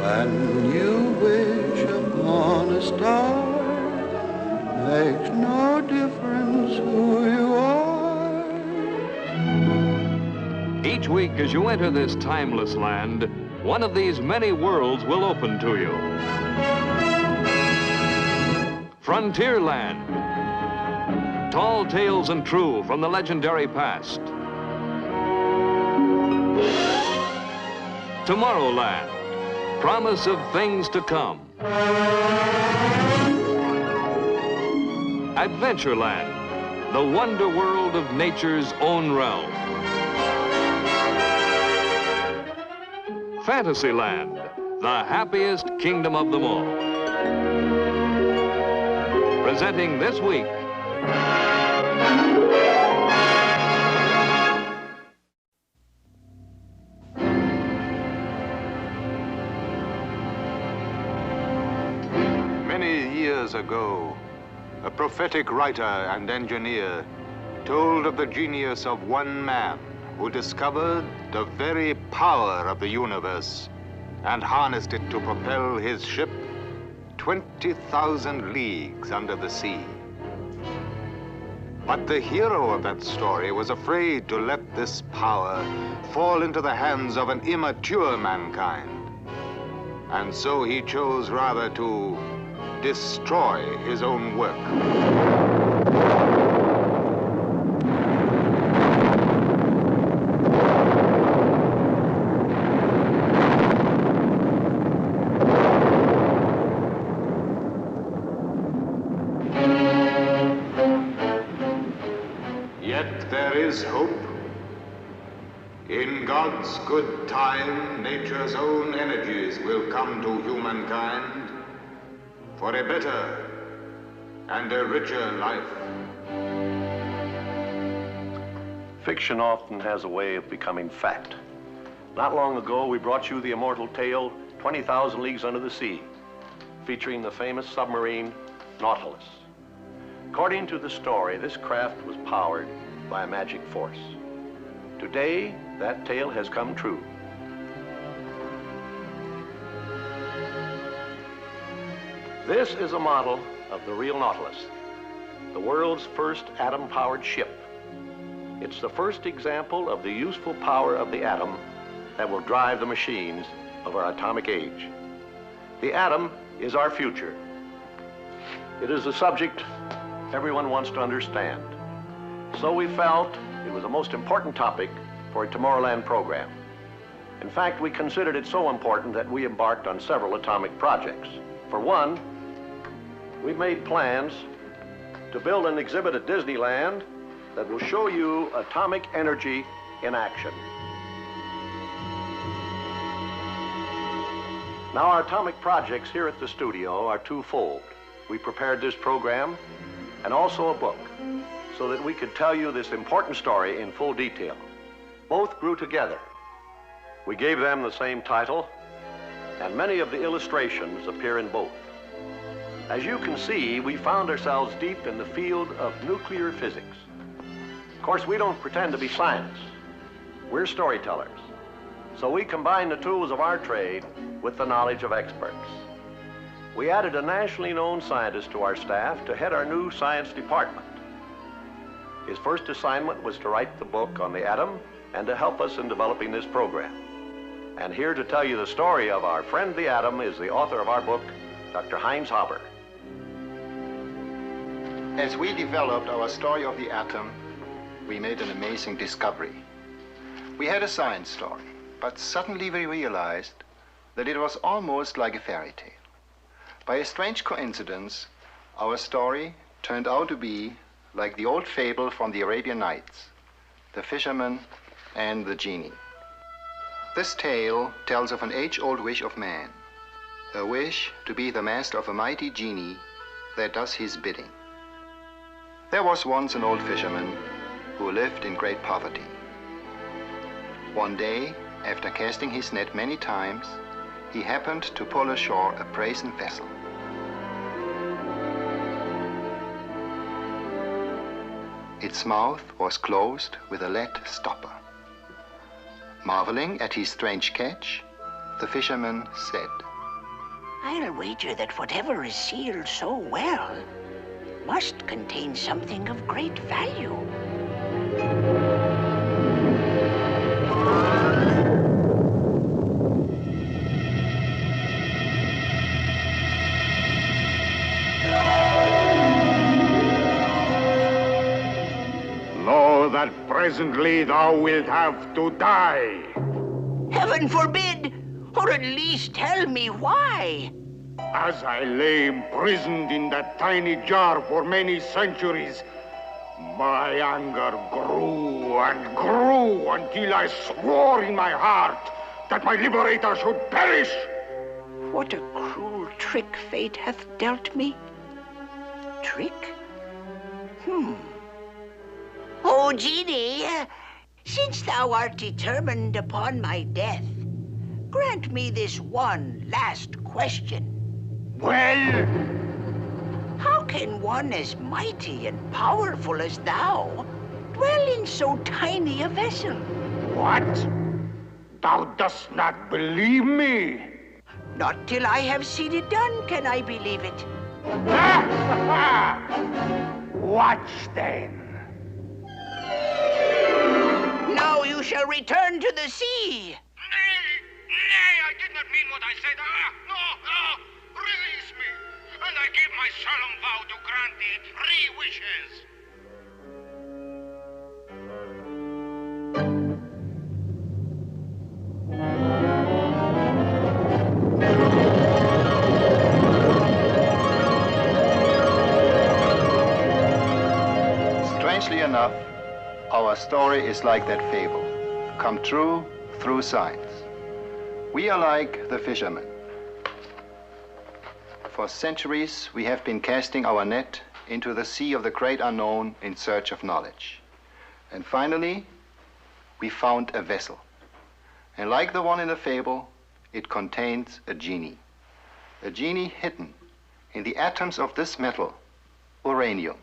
When you wish upon a star, makes no difference who you are. Each week as you enter this timeless land, one of these many worlds will open to you. Frontierland. Tall tales and true from the legendary past. Tomorrowland. Promise of things to come. Adventureland. The wonder world of nature's own realm. Fantasyland, the happiest kingdom of them all. Presenting this week, many years ago, a prophetic writer and engineer told of the genius of one man who discovered the very power of the universe and harnessed it to propel his ship 20,000 leagues under the sea. But the hero of that story was afraid to let this power fall into the hands of an immature mankind. And so he chose rather to destroy his own work. Yet there is hope. In God's good time, nature's own energies will come to humankind for a better and a richer life. Fiction often has a way of becoming fact. Not long ago, we brought you the immortal tale, 20,000 Leagues Under the Sea, featuring the famous submarine Nautilus. According to the story, this craft was powered by a magic force. Today, that tale has come true. This is a model of the real Nautilus, the world's first atom-powered ship. It's the first example of the useful power of the atom that will drive the machines of our atomic age. The atom is our future. It is a subject everyone wants to understand. So we felt it was the most important topic for a Tomorrowland program. In fact, we considered it so important that we embarked on several atomic projects. For one, we made plans to build an exhibit at Disneyland that will show you atomic energy in action. Now, our atomic projects here at the studio are twofold. We prepared this program and also a book so that we could tell you this important story in full detail. Both grew together. We gave them the same title, and many of the illustrations appear in both. As you can see, we found ourselves deep in the field of nuclear physics. Of course, we don't pretend to be scientists. We're storytellers. So we combine the tools of our trade with the knowledge of experts. We added a nationally known scientist to our staff to head our new science department. His first assignment was to write the book on the atom and to help us in developing this program. And here to tell you the story of our friend the atom is the author of our book, Dr. Heinz Haber. As we developed our story of the atom, we made an amazing discovery. We had a science story, but suddenly we realized that it was almost like a fairy tale. By a strange coincidence, our story turned out to be like the old fable from the Arabian Nights, the fisherman and the genie. This tale tells of an age-old wish of man, a wish to be the master of a mighty genie that does his bidding. There was once an old fisherman who lived in great poverty. One day, after casting his net many times, he happened to pull ashore a brazen vessel. Its mouth was closed with a lead stopper. Marveling at his strange catch, the fisherman said, I'll wager that whatever is sealed so well must contain something of great value. Know that presently thou wilt have to die. Heaven forbid! Or at least tell me why. As I lay imprisoned in that tiny jar for many centuries, my anger grew and grew until I swore in my heart that my liberator should perish. What a cruel trick fate hath dealt me. Trick? Oh, genie, since thou art determined upon my death, grant me this one last question. Well? How can one as mighty and powerful as thou dwell in so tiny a vessel? What? Thou dost not believe me? Not till I have seen it done can I believe it. Watch then. Now you shall return to the sea. Nay, I did not mean what I said. No, release me, and I give my solemn vow to grant thee 3 wishes. Strangely enough, our story is like that fable, come true through science. We are like the fishermen. For centuries, we have been casting our net into the sea of the great unknown in search of knowledge. And finally, we found a vessel. And like the one in the fable, it contains a genie hidden in the atoms of this metal, uranium.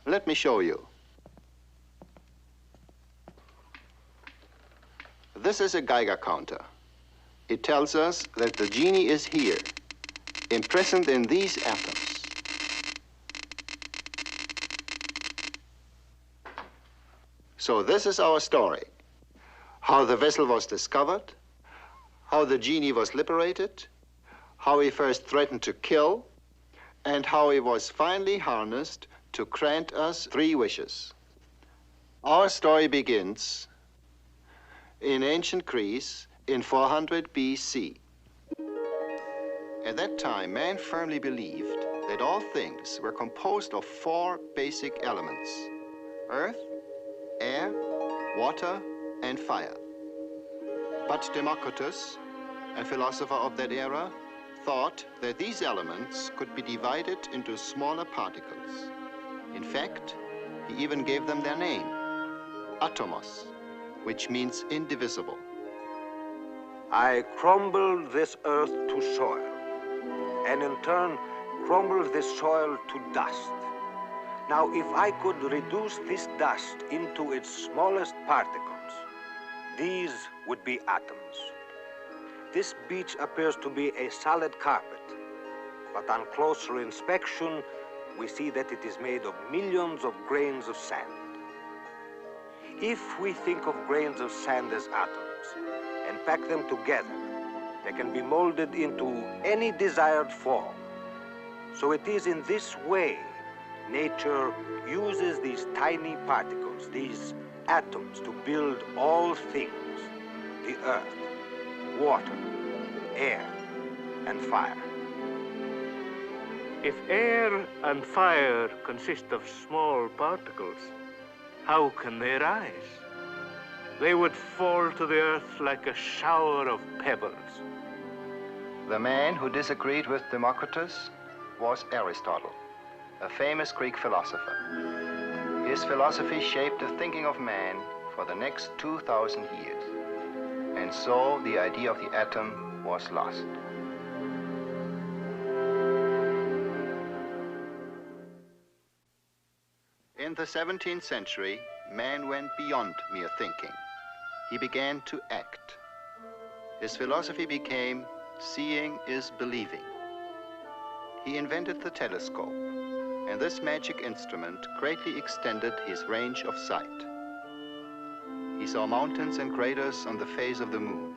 Let me show you. This is a Geiger counter. It tells us that the genie is here, imprisoned in these atoms. So this is our story. How the vessel was discovered, how the genie was liberated, how he first threatened to kill, and how he was finally harnessed to grant us 3 wishes. Our story begins in ancient Greece in 400 BC. At that time, man firmly believed that all things were composed of 4 basic elements: earth, air, water, and fire. But Democritus, a philosopher of that era, thought that these elements could be divided into smaller particles. In fact, he even gave them their name, atomos, which means indivisible. I crumbled this earth to soil, and in turn crumbled this soil to dust. Now, if I could reduce this dust into its smallest particles, these would be atoms. This beach appears to be a solid carpet, but on closer inspection, we see that it is made of millions of grains of sand. If we think of grains of sand as atoms and pack them together, they can be molded into any desired form. So it is in this way nature uses these tiny particles, these atoms, to build all things: the earth, water, air, and fire. If air and fire consist of small particles, how can they rise? They would fall to the earth like a shower of pebbles. The man who disagreed with Democritus was Aristotle, a famous Greek philosopher. His philosophy shaped the thinking of man for the next 2,000 years. And so the idea of the atom was lost. In the 17th century, man went beyond mere thinking. He began to act. His philosophy became seeing is believing. He invented the telescope, and this magic instrument greatly extended his range of sight. He saw mountains and craters on the face of the moon.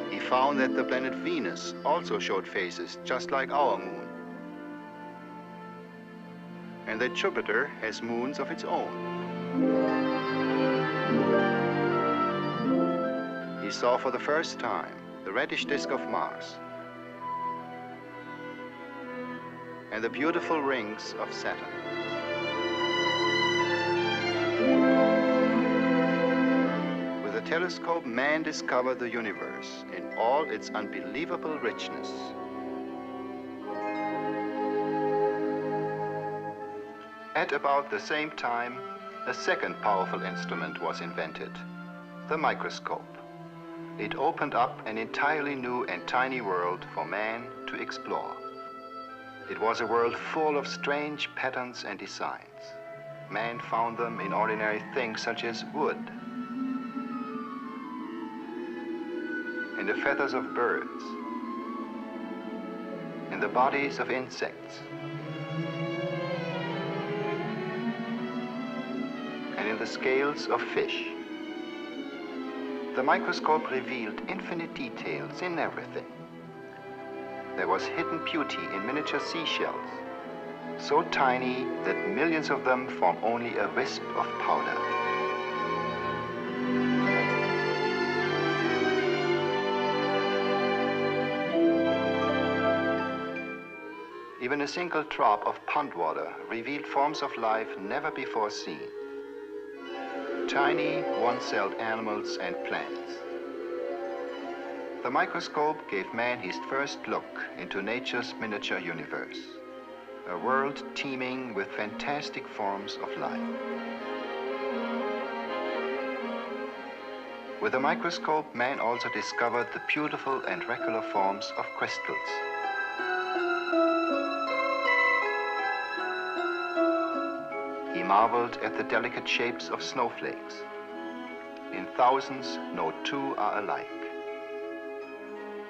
He found that the planet Venus also showed faces just like our moon, and that Jupiter has moons of its own. He saw for the first time the reddish disk of Mars and the beautiful rings of Saturn. With the telescope, man discovered the universe in all its unbelievable richness. At about the same time, a second powerful instrument was invented, the microscope. It opened up an entirely new and tiny world for man to explore. It was a world full of strange patterns and designs. Man found them in ordinary things such as wood, in the feathers of birds, in the bodies of insects, and in the scales of fish. The microscope revealed infinite details in everything. There was hidden beauty in miniature seashells, so tiny that millions of them form only a wisp of powder. Even a single drop of pond water revealed forms of life never before seen. Tiny, one-celled animals and plants. The microscope gave man his first look into nature's miniature universe, a world teeming with fantastic forms of life. With the microscope, man also discovered the beautiful and regular forms of crystals. He marveled at the delicate shapes of snowflakes. In thousands, no two are alike.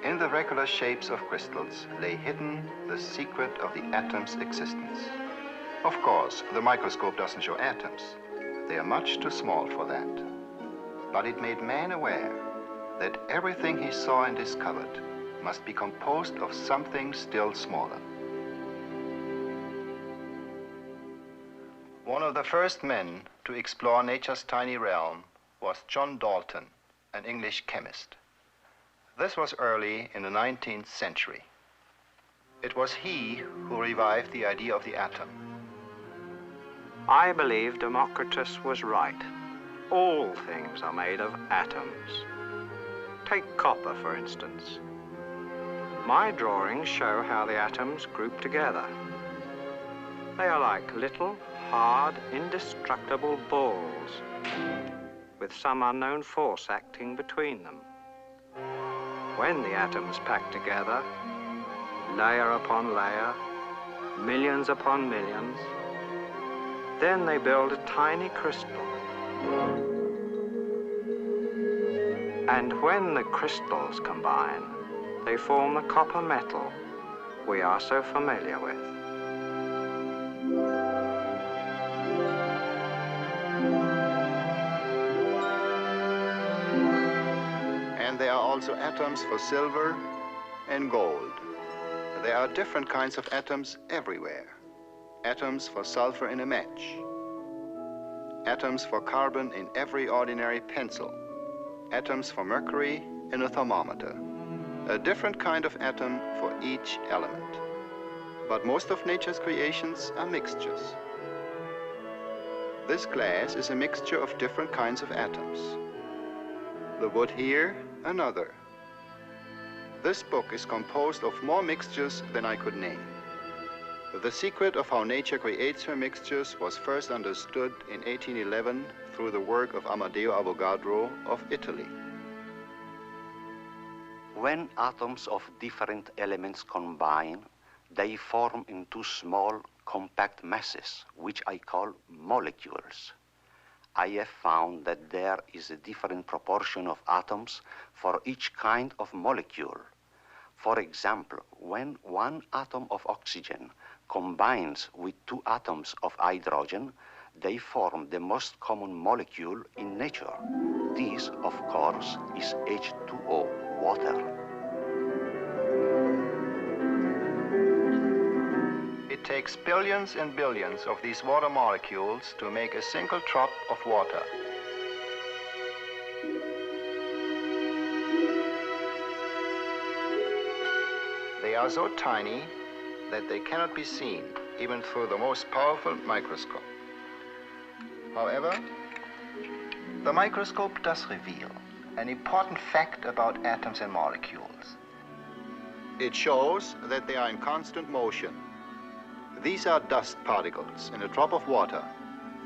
In the regular shapes of crystals lay hidden the secret of the atom's existence. Of course, the microscope doesn't show atoms. They are much too small for that. But it made man aware that everything he saw and discovered must be composed of something still smaller. One of the first men to explore nature's tiny realm was John Dalton, an English chemist. This was early in the 19th century. It was he who revived the idea of the atom. I believe Democritus was right. All things are made of atoms. Take copper, for instance. My drawings show how the atoms group together. They are like little, hard, indestructible balls, with some unknown force acting between them. When the atoms pack together, layer upon layer, millions upon millions, then they build a tiny crystal. And when the crystals combine, they form the copper metal we are so familiar with. And there are also atoms for silver and gold. There are different kinds of atoms everywhere. Atoms for sulfur in a match. Atoms for carbon in every ordinary pencil. Atoms for mercury in a thermometer. A different kind of atom for each element. But most of nature's creations are mixtures. This glass is a mixture of different kinds of atoms. The wood here, another. This book is composed of more mixtures than I could name. The secret of how nature creates her mixtures was first understood in 1811 through the work of Amedeo Avogadro of Italy. When atoms of different elements combine, they form into small, compact masses, which I call molecules. I have found that there is a different proportion of atoms for each kind of molecule. For example, when one atom of oxygen combines with two atoms of hydrogen, they form the most common molecule in nature. This, of course, is H2O, water. It takes billions and billions of these water molecules to make a single drop of water. They are so tiny that they cannot be seen, even through the most powerful microscope. However, the microscope does reveal an important fact about atoms and molecules. It shows that they are in constant motion. These are dust particles in a drop of water,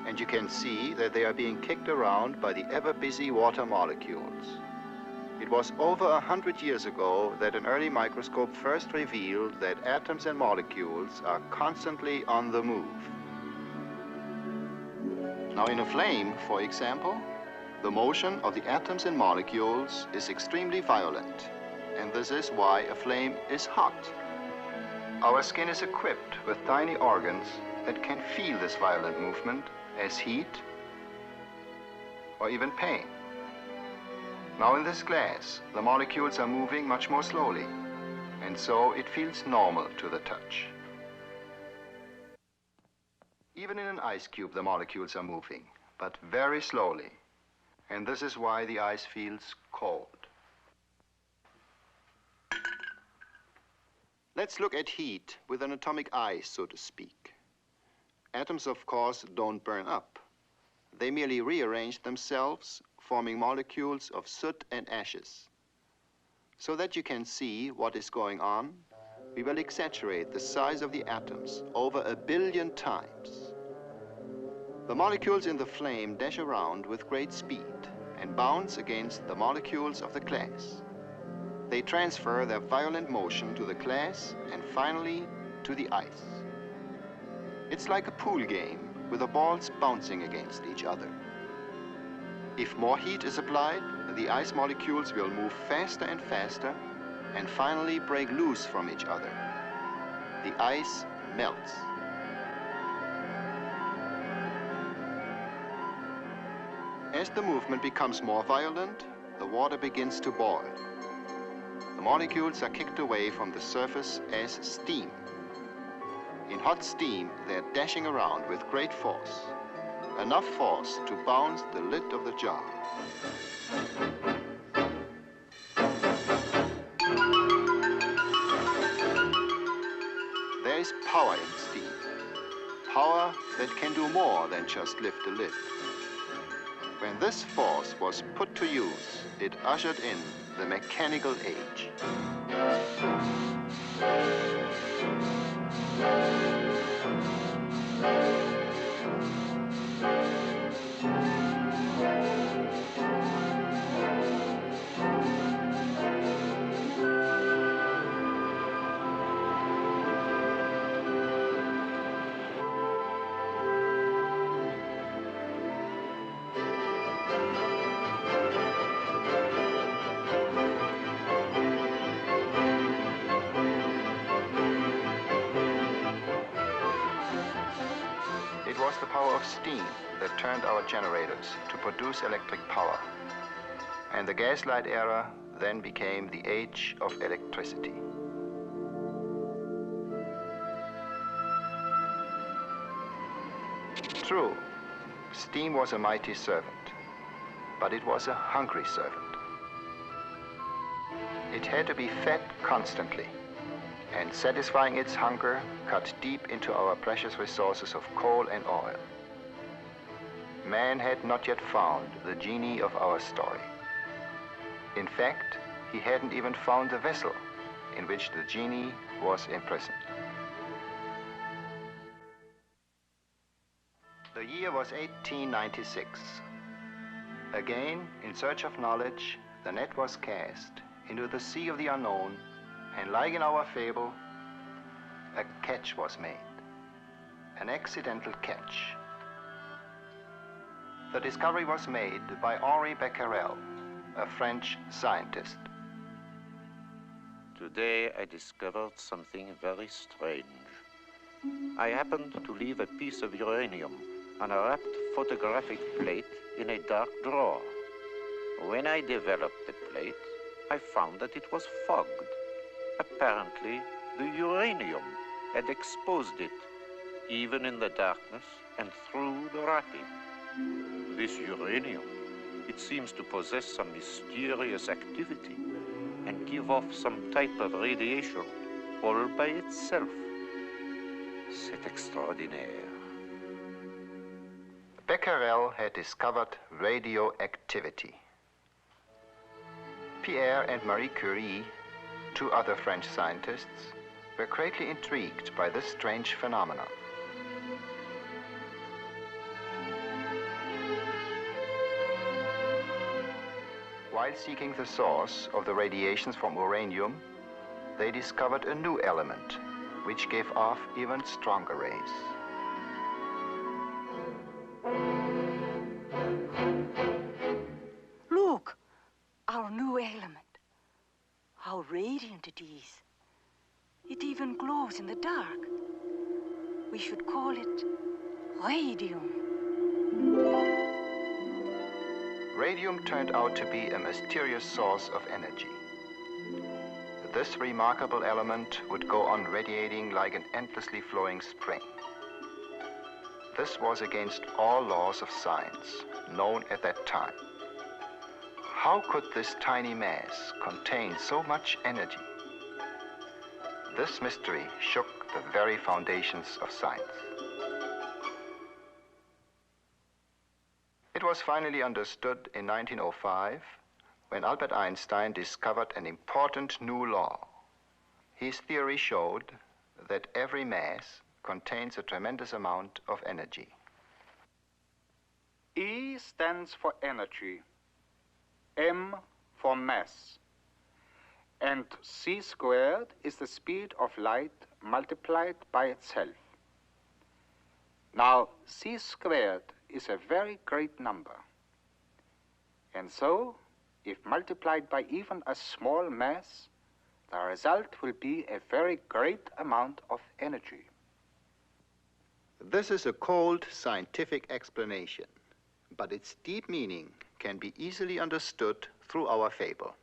and you can see that they are being kicked around by the ever-busy water molecules. It was over 100 years ago that an early microscope first revealed that atoms and molecules are constantly on the move. Now in a flame, for example, the motion of the atoms and molecules is extremely violent, and this is why a flame is hot. Our skin is equipped with tiny organs that can feel this violent movement as heat or even pain. Now in this glass, the molecules are moving much more slowly, and so it feels normal to the touch. Even in an ice cube, the molecules are moving, but very slowly, and this is why the ice feels cold. Let's look at heat with an atomic eye, so to speak. Atoms, of course, don't burn up. They merely rearrange themselves, forming molecules of soot and ashes. So that you can see what is going on, we will exaggerate the size of the atoms over 1 billion times. The molecules in the flame dash around with great speed and bounce against the molecules of the glass. They transfer their violent motion to the glass and finally to the ice. It's like a pool game with the balls bouncing against each other. If more heat is applied, the ice molecules will move faster and faster and finally break loose from each other. The ice melts. As the movement becomes more violent, the water begins to boil. The molecules are kicked away from the surface as steam. In hot steam, they're dashing around with great force, enough force to bounce the lid of the jar. There is power in steam, power that can do more than just lift the lid. When this force was put to use, it ushered in the mechanical age. It was the power of steam that turned our generators to produce electric power. And the gaslight era then became the age of electricity. True, steam was a mighty servant, but it was a hungry servant. It had to be fed constantly, and satisfying its hunger cut deep into our precious resources of coal and oil. Man had not yet found the genie of our story. In fact, he hadn't even found the vessel in which the genie was imprisoned. The year was 1896. Again, in search of knowledge, the net was cast into the sea of the unknown, and like in our fable, a catch was made, an accidental catch. The discovery was made by Henri Becquerel, a French scientist. Today I discovered something very strange. I happened to leave a piece of uranium on a wrapped photographic plate in a dark drawer. When I developed the plate, I found that it was fogged. Apparently, the uranium had exposed it, even in the darkness and through the wrapping. This uranium, it seems to possess some mysterious activity and give off some type of radiation all by itself. C'est extraordinaire. Becquerel had discovered radioactivity. Pierre and Marie Curie, two other French scientists, were greatly intrigued by this strange phenomenon. While seeking the source of the radiations from uranium, they discovered a new element which gave off even stronger rays. Look, our new element. How radiant it is. It even glows in the dark. We should call it radium. Radium turned out to be a mysterious source of energy. This remarkable element would go on radiating like an endlessly flowing spring. This was against all laws of science known at that time. How could this tiny mass contain so much energy? This mystery shook the very foundations of science. It was finally understood in 1905 when Albert Einstein discovered an important new law. His theory showed that every mass contains a tremendous amount of energy. E stands for energy, M for mass, and c squared is the speed of light multiplied by itself. Now, c squared is a very great number, and so, if multiplied by even a small mass, the result will be a very great amount of energy. This is a cold scientific explanation, but its deep meaning can be easily understood through our fable.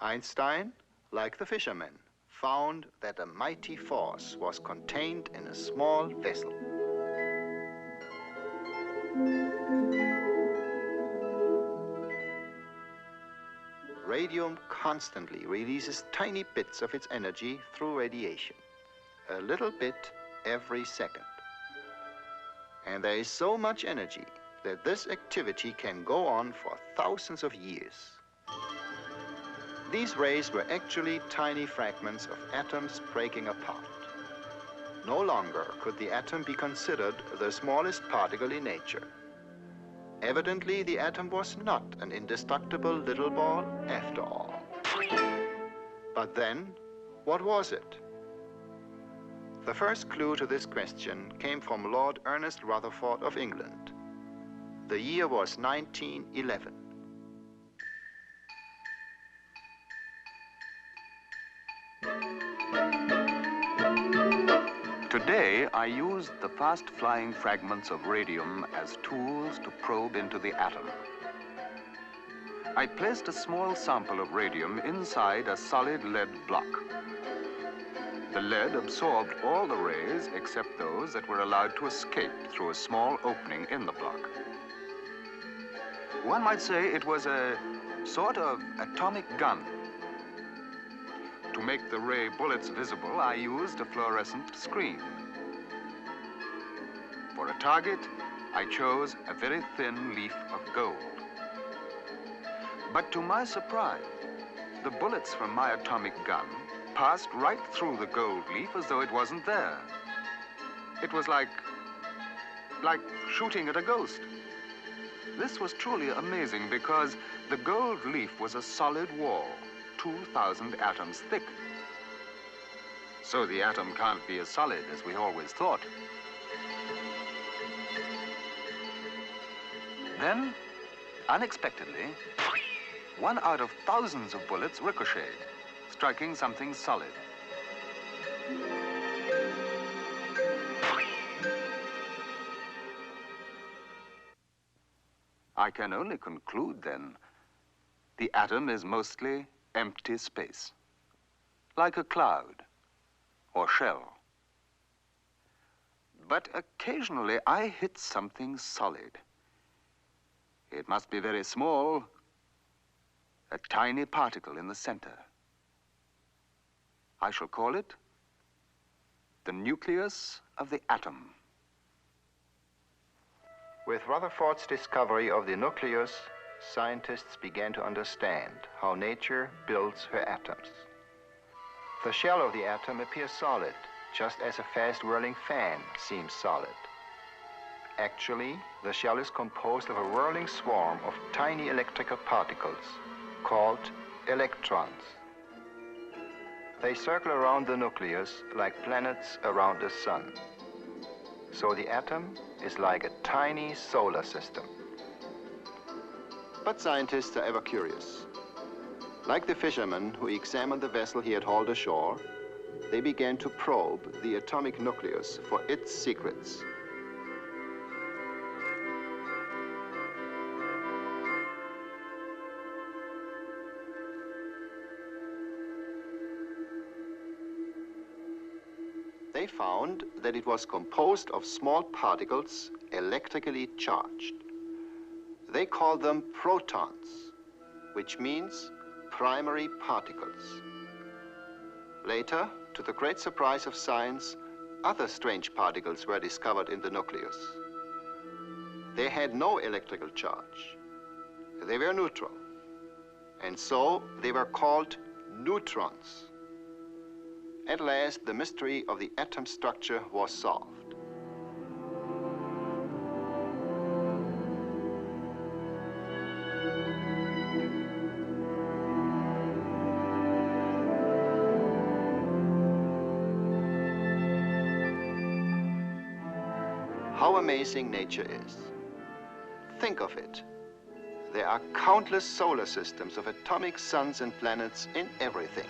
Einstein, like the fisherman, found that a mighty force was contained in a small vessel. Radium constantly releases tiny bits of its energy through radiation, a little bit every second. And there is so much energy that this activity can go on for thousands of years. These rays were actually tiny fragments of atoms breaking apart. No longer could the atom be considered the smallest particle in nature. Evidently, the atom was not an indestructible little ball after all. But then, what was it? The first clue to this question came from Lord Ernest Rutherford of England. The year was 1911. Today, I used the fast-flying fragments of radium as tools to probe into the atom. I placed a small sample of radium inside a solid lead block. The lead absorbed all the rays except those that were allowed to escape through a small opening in the block. One might say it was a sort of atomic gun. To make the ray bullets visible, I used a fluorescent screen. For a target, I chose a very thin leaf of gold. But to my surprise, the bullets from my atomic gun passed right through the gold leaf as though it wasn't there. It was like shooting at a ghost. This was truly amazing because the gold leaf was a solid wall, 2,000 atoms thick. So the atom can't be as solid as we always thought. Then, unexpectedly, one out of thousands of bullets ricocheted, striking something solid. I can only conclude, then, the atom is mostly empty space, like a cloud or shell. But occasionally I hit something solid. It must be very small, a tiny particle in the center. I shall call it the nucleus of the atom. With Rutherford's discovery of the nucleus, scientists began to understand how nature builds her atoms. The shell of the atom appears solid, just as a fast-whirling fan seems solid. Actually, the shell is composed of a whirling swarm of tiny electrical particles called electrons. They circle around the nucleus like planets around the sun. So the atom is like a tiny solar system. But scientists are ever curious. Like the fisherman who examined the vessel he had hauled ashore, they began to probe the atomic nucleus for its secrets. They found that it was composed of small particles electrically charged. They called them protons, which means primary particles. Later, to the great surprise of science, other strange particles were discovered in the nucleus. They had no electrical charge. They were neutral, and so they were called neutrons. At last, the mystery of the atom structure was solved. How amazing nature is. Think of it. There are countless solar systems of atomic suns and planets in everything.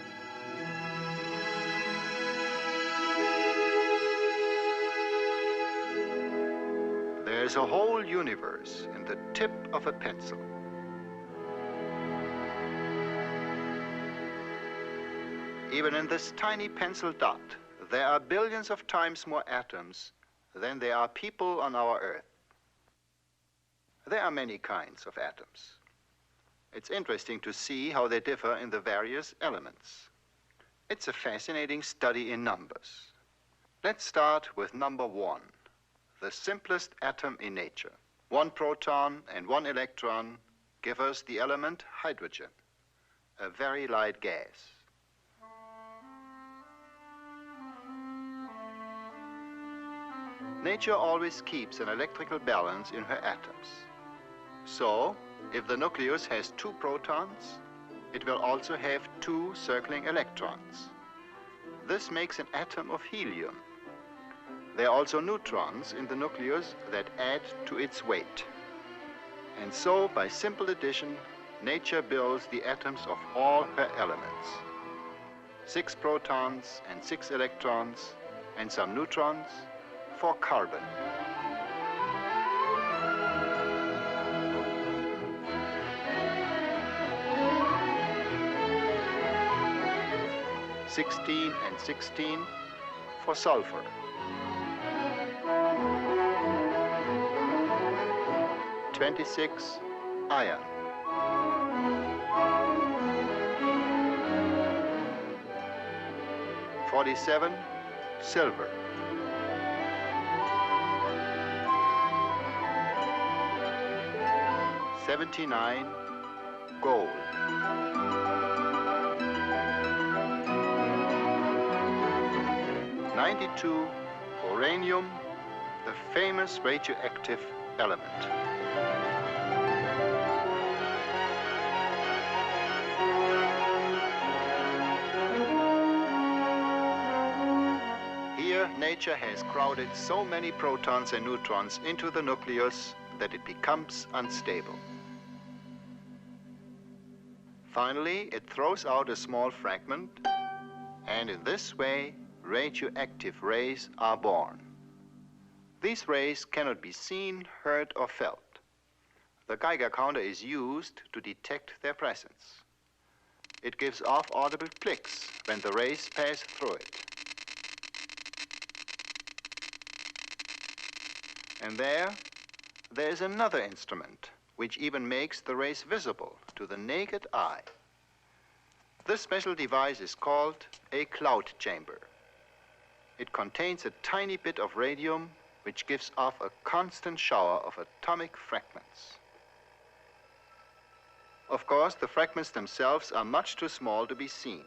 There's a whole universe in the tip of a pencil. Even in this tiny pencil dot, there are billions of times more atoms than there are people on our Earth. There are many kinds of atoms. It's interesting to see how they differ in the various elements. It's a fascinating study in numbers. Let's start with number 1. The simplest atom in nature. 1 proton and 1 electron give us the element hydrogen, a very light gas. Nature always keeps an electrical balance in her atoms. So, if the nucleus has 2 protons, it will also have 2 circling electrons. This makes an atom of helium. There are also neutrons in the nucleus that add to its weight. And so, by simple addition, nature builds the atoms of all her elements. 6 protons and 6 electrons and some neutrons for carbon. (16 and 16) for sulfur. 26 iron. 47 silver. 79 gold. 92 uranium, the famous radioactive element. Here, nature has crowded so many protons and neutrons into the nucleus that it becomes unstable. Finally, it throws out a small fragment, and in this way, radioactive rays are born. These rays cannot be seen, heard, or felt. The Geiger counter is used to detect their presence. It gives off audible clicks when the rays pass through it. And there is another instrument which even makes the rays visible to the naked eye. This special device is called a cloud chamber. It contains a tiny bit of radium which gives off a constant shower of atomic fragments. Of course, the fragments themselves are much too small to be seen,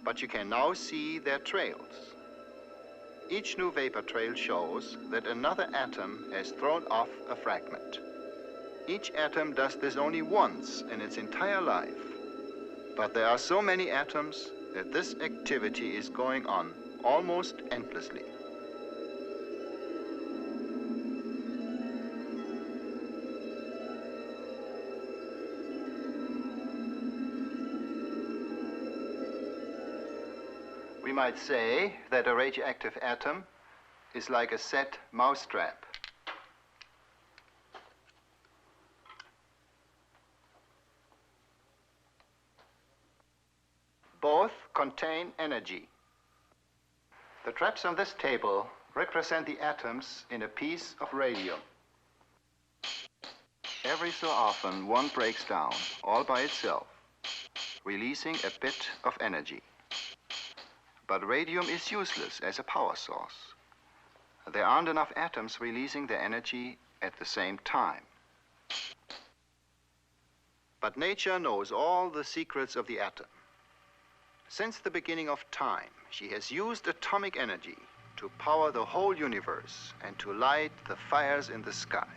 but you can now see their trails. Each new vapor trail shows that another atom has thrown off a fragment. Each atom does this only once in its entire life, but there are so many atoms that this activity is going on almost endlessly. We might say that a radioactive atom is like a set mousetrap. Both contain energy. The traps on this table represent the atoms in a piece of radium. Every so often, one breaks down all by itself, releasing a bit of energy. But radium is useless as a power source. There aren't enough atoms releasing their energy at the same time. But nature knows all the secrets of the atom. Since the beginning of time, she has used atomic energy to power the whole universe and to light the fires in the sky.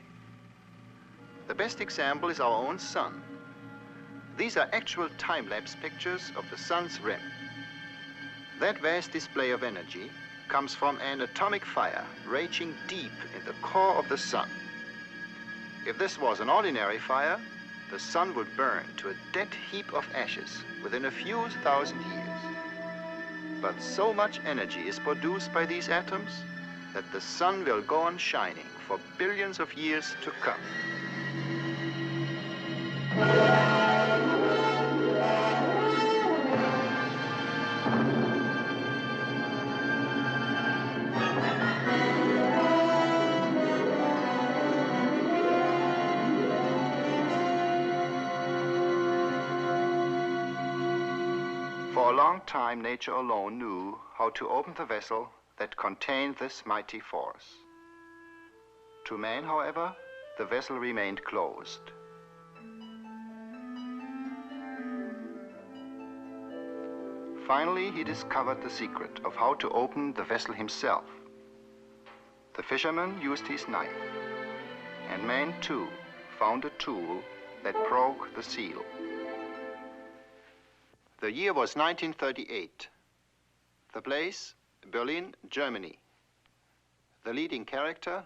The best example is our own sun. These are actual time-lapse pictures of the sun's rim. That vast display of energy comes from an atomic fire raging deep in the core of the sun. If this was an ordinary fire, the sun would burn to a dead heap of ashes within a few thousand years. But so much energy is produced by these atoms that the sun will go on shining for billions of years to come. For a long time, nature alone knew how to open the vessel that contained this mighty force. To man, however, the vessel remained closed. Finally, he discovered the secret of how to open the vessel himself. The fisherman used his knife, and man, too, found a tool that broke the seal. The year was 1938. The place, Berlin, Germany. The leading character,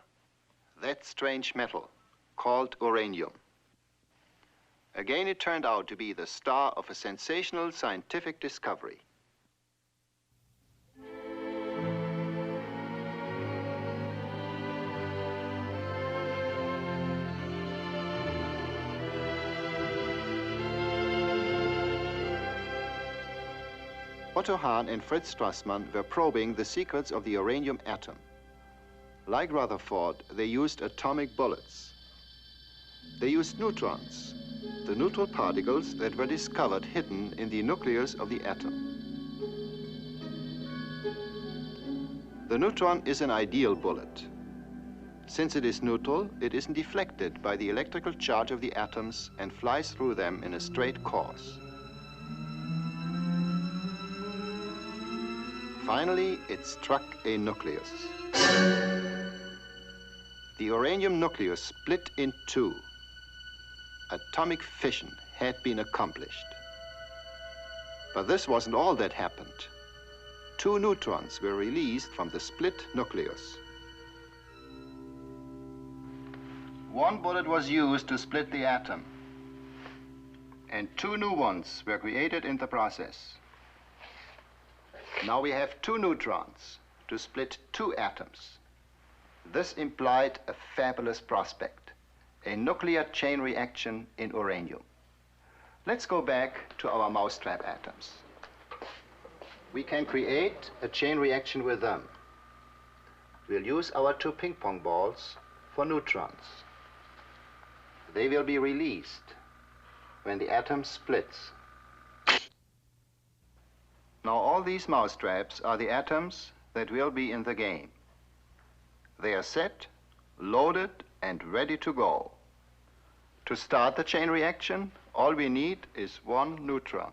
that strange metal called uranium. Again, it turned out to be the star of a sensational scientific discovery. Otto Hahn and Fritz Strassmann were probing the secrets of the uranium atom. Like Rutherford, they used atomic bullets. They used neutrons, the neutral particles that were discovered hidden in the nucleus of the atom. The neutron is an ideal bullet. Since it is neutral, it isn't deflected by the electrical charge of the atoms and flies through them in a straight course. Finally, it struck a nucleus. The uranium nucleus split in two. Atomic fission had been accomplished. But this wasn't all that happened. 2 neutrons were released from the split nucleus. One bullet was used to split the atom, and 2 new ones were created in the process. Now we have 2 neutrons to split 2 atoms. This implied a fabulous prospect, a nuclear chain reaction in uranium. Let's go back to our mousetrap atoms. We can create a chain reaction with them. We'll use our 2 ping pong balls for neutrons. They will be released when the atom splits. Now all these mousetraps are the atoms that will be in the game. They are set, loaded, and ready to go. To start the chain reaction, all we need is 1 neutron.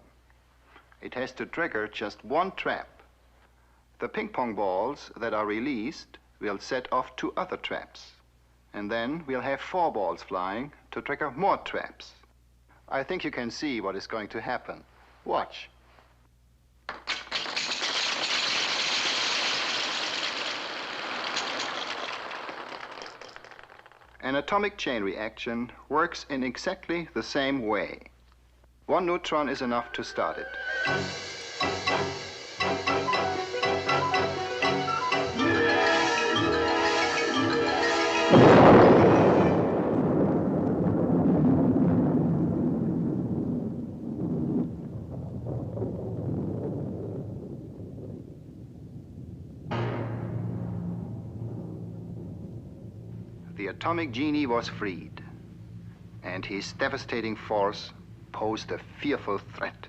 It has to trigger just 1 trap. The ping pong balls that are released will set off 2 other traps. And then we'll have 4 balls flying to trigger more traps. I think you can see what is going to happen. Watch. An atomic chain reaction works in exactly the same way. 1 neutron is enough to start it. The atomic genie was freed, and his devastating force posed a fearful threat.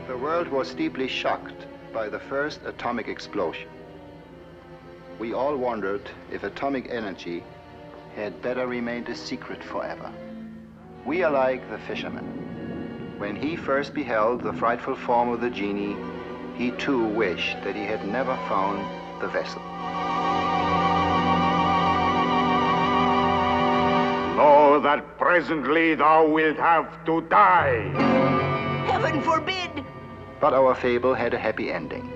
The world was deeply shocked by the first atomic explosion. We all wondered if atomic energy had better remained a secret forever. We are like the fisherman. When he first beheld the frightful form of the genie, he too wished that he had never found the vessel. Know that presently thou wilt have to die. Heaven forbid! But our fable had a happy ending.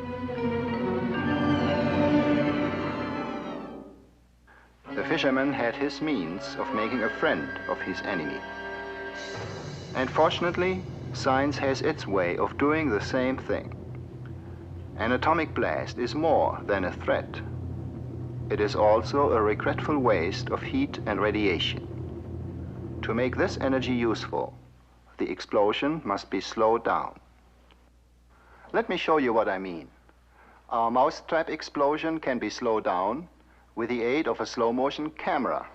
The fisherman had his means of making a friend of his enemy. And fortunately, science has its way of doing the same thing. An atomic blast is more than a threat. It is also a regretful waste of heat and radiation. To make this energy useful, the explosion must be slowed down. Let me show you what I mean. Our mousetrap explosion can be slowed down with the aid of a slow-motion camera.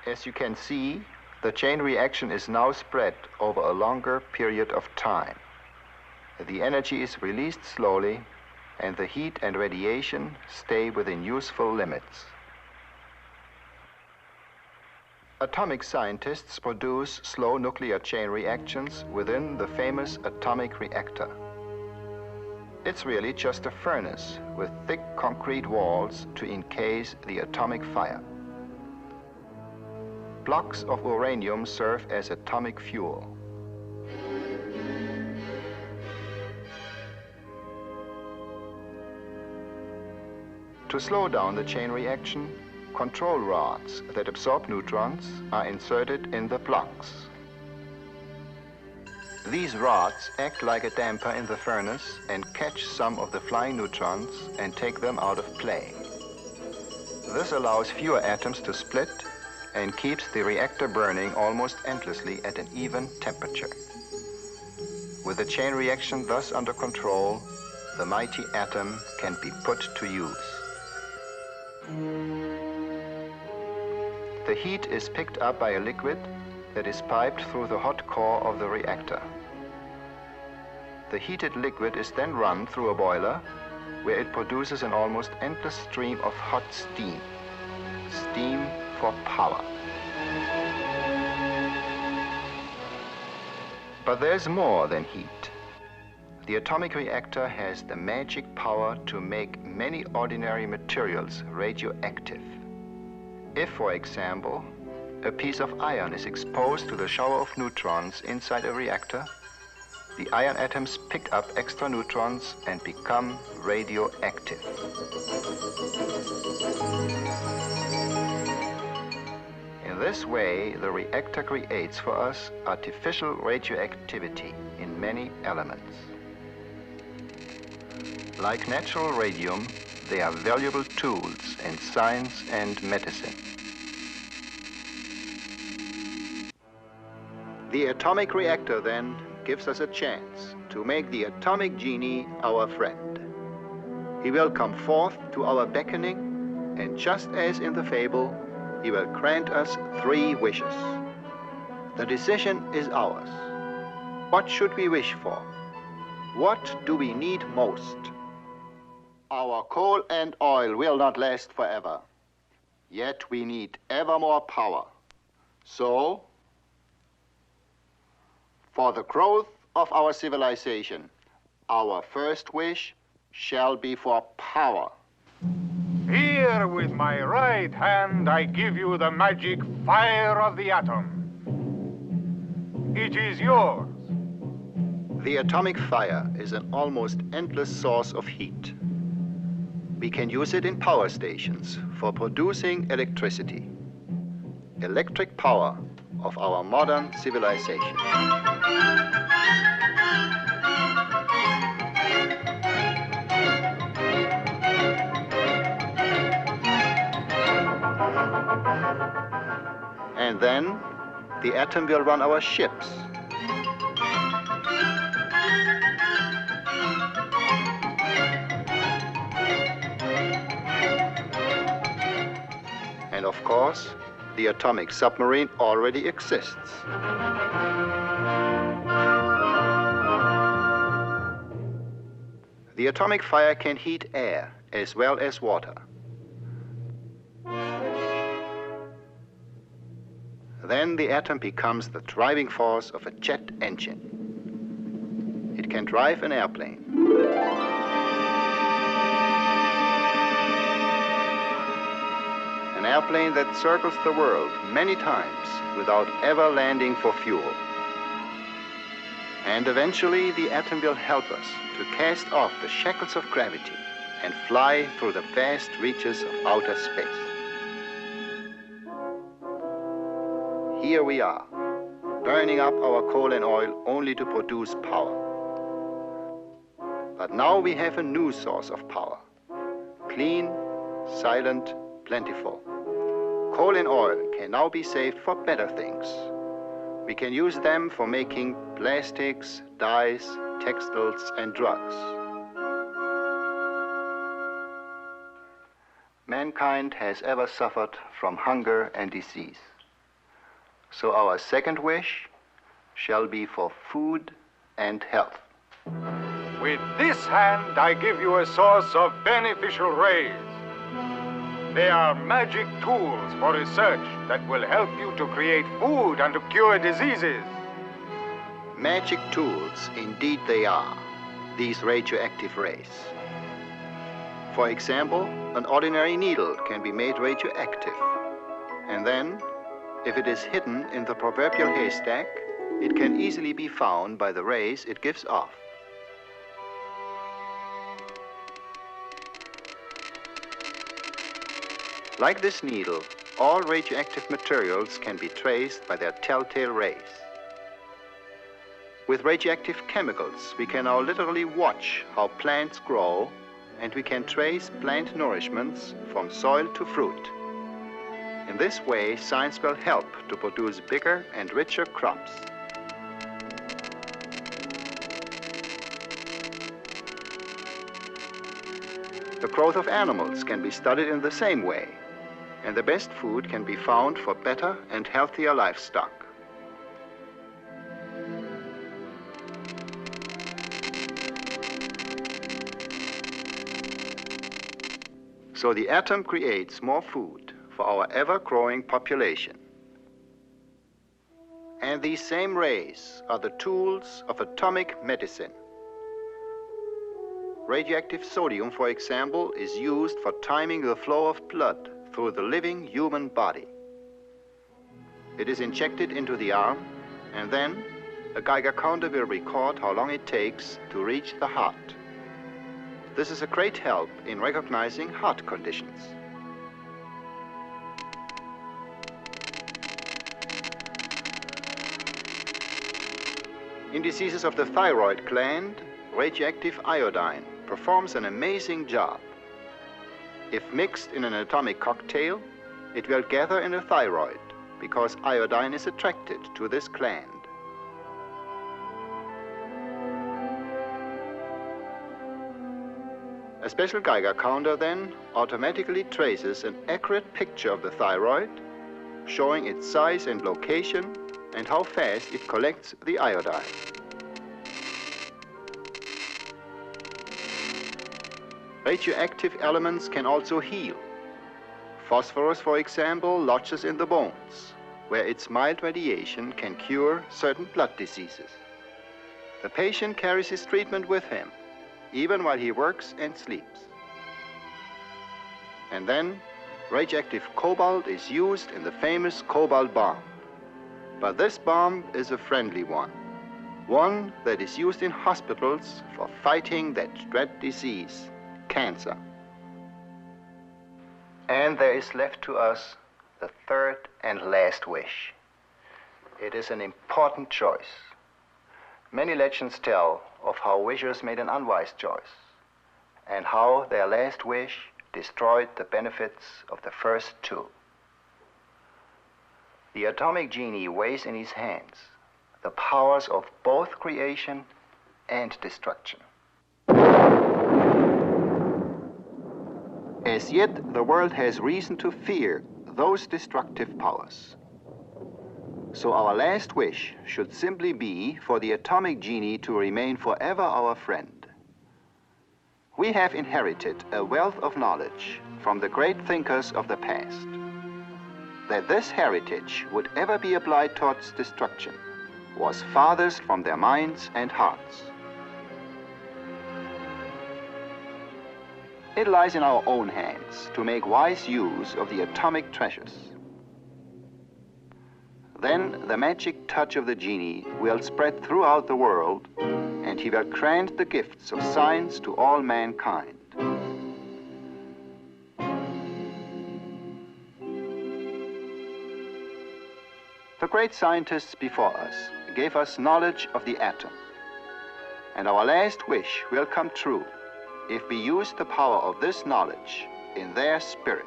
As you can see, the chain reaction is now spread over a longer period of time. The energy is released slowly, and the heat and radiation stay within useful limits. Atomic scientists produce slow nuclear chain reactions within the famous atomic reactor. It's really just a furnace with thick concrete walls to encase the atomic fire. Blocks of uranium serve as atomic fuel. To slow down the chain reaction, control rods that absorb neutrons are inserted in the blocks. These rods act like a damper in the furnace and catch some of the flying neutrons and take them out of play. This allows fewer atoms to split and keeps the reactor burning almost endlessly at an even temperature. With the chain reaction thus under control, the mighty atom can be put to use. The heat is picked up by a liquid that is piped through the hot core of the reactor. The heated liquid is then run through a boiler where it produces an almost endless stream of hot steam. Steam for power. But there's more than heat. The atomic reactor has the magic power to make many ordinary materials radioactive. If, for example, a piece of iron is exposed to the shower of neutrons inside a reactor, the iron atoms pick up extra neutrons and become radioactive. In this way, the reactor creates for us artificial radioactivity in many elements. Like natural radium, they are valuable tools in science and medicine. The atomic reactor, then, gives us a chance to make the atomic genie our friend. He will come forth to our beckoning, and just as in the fable, he will grant us 3 wishes. The decision is ours. What should we wish for? What do we need most? Our coal and oil will not last forever. Yet we need ever more power. So, for the growth of our civilization, our first wish shall be for power. Here with my right hand, I give you the magic fire of the atom. It is yours. The atomic fire is an almost endless source of heat. We can use it in power stations for producing electricity. Electric power of our modern civilization. And then the atom will run our ships. And of course, the atomic submarine already exists. The atomic fire can heat air as well as water. Then the atom becomes the driving force of a jet engine. It can drive an airplane. An airplane that circles the world many times without ever landing for fuel. And eventually the atom will help us to cast off the shackles of gravity and fly through the vast reaches of outer space. Here we are, burning up our coal and oil only to produce power. But now we have a new source of power. Clean, silent, plentiful. Coal and oil can now be saved for better things. We can use them for making plastics, dyes, textiles, and drugs. Mankind has ever suffered from hunger and disease. So our second wish shall be for food and health. With this hand, I give you a source of beneficial rays. They are magic tools for research that will help you to create food and to cure diseases. Magic tools, indeed they are, these radioactive rays. For example, an ordinary needle can be made radioactive. And then, if it is hidden in the proverbial haystack, it can easily be found by the rays it gives off. Like this needle, all radioactive materials can be traced by their telltale rays. With radioactive chemicals, we can now literally watch how plants grow, and we can trace plant nourishments from soil to fruit. In this way, science will help to produce bigger and richer crops. The growth of animals can be studied in the same way, and the best food can be found for better and healthier livestock. So the atom creates more food for our ever-growing population. And these same rays are the tools of atomic medicine. Radioactive sodium, for example, is used for timing the flow of blood through the living human body. It is injected into the arm, and then a Geiger counter will record how long it takes to reach the heart. This is a great help in recognizing heart conditions. In diseases of the thyroid gland, radioactive iodine performs an amazing job. If mixed in an atomic cocktail, it will gather in the thyroid because iodine is attracted to this gland. A special Geiger counter then automatically traces an accurate picture of the thyroid, showing its size and location and how fast it collects the iodine. Radioactive elements can also heal. Phosphorus, for example, lodges in the bones, where its mild radiation can cure certain blood diseases. The patient carries his treatment with him, even while he works and sleeps. And then, radioactive cobalt is used in the famous cobalt bomb. But this bomb is a friendly one that is used in hospitals for fighting that dread disease, cancer. And there is left to us the third and last wish. It is an important choice. Many legends tell of how wishers made an unwise choice, and how their last wish destroyed the benefits of the first two. The atomic genie weighs in his hands the powers of both creation and destruction. As yet, the world has reason to fear those destructive powers. So our last wish should simply be for the atomic genie to remain forever our friend. We have inherited a wealth of knowledge from the great thinkers of the past. That this heritage would ever be applied towards destruction was farthest from their minds and hearts. It lies in our own hands to make wise use of the atomic treasures. Then the magic touch of the genie will spread throughout the world, and he will grant the gifts of science to all mankind. The great scientists before us gave us knowledge of the atom, and our last wish will come true if we use the power of this knowledge in their spirit.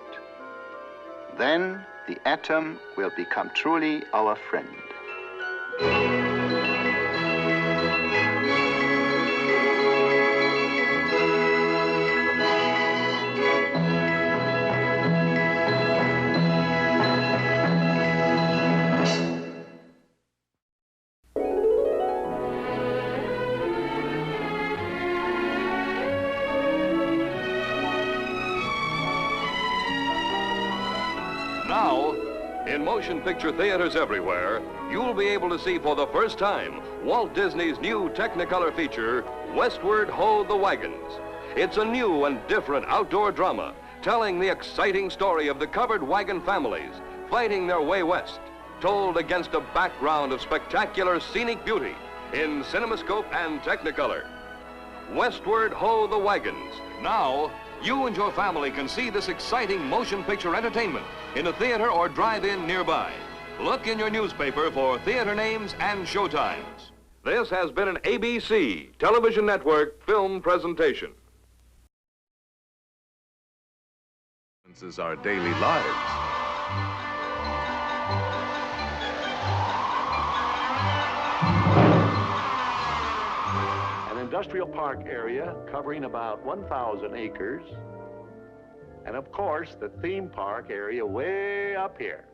Then the atom will become truly our friend. Now, in motion picture theaters everywhere, you'll be able to see for the first time Walt Disney's new Technicolor feature, Westward Ho the Wagons. It's a new and different outdoor drama telling the exciting story of the covered wagon families fighting their way west, told against a background of spectacular scenic beauty in CinemaScope and Technicolor. Westward Ho the Wagons. Now, you and your family can see this exciting motion picture entertainment in a theater or drive-in nearby. Look in your newspaper for theater names and showtimes. This has been an ABC Television Network film presentation. This is our daily lives. Industrial park area covering about 1,000 acres. And of course, the theme park area way up here.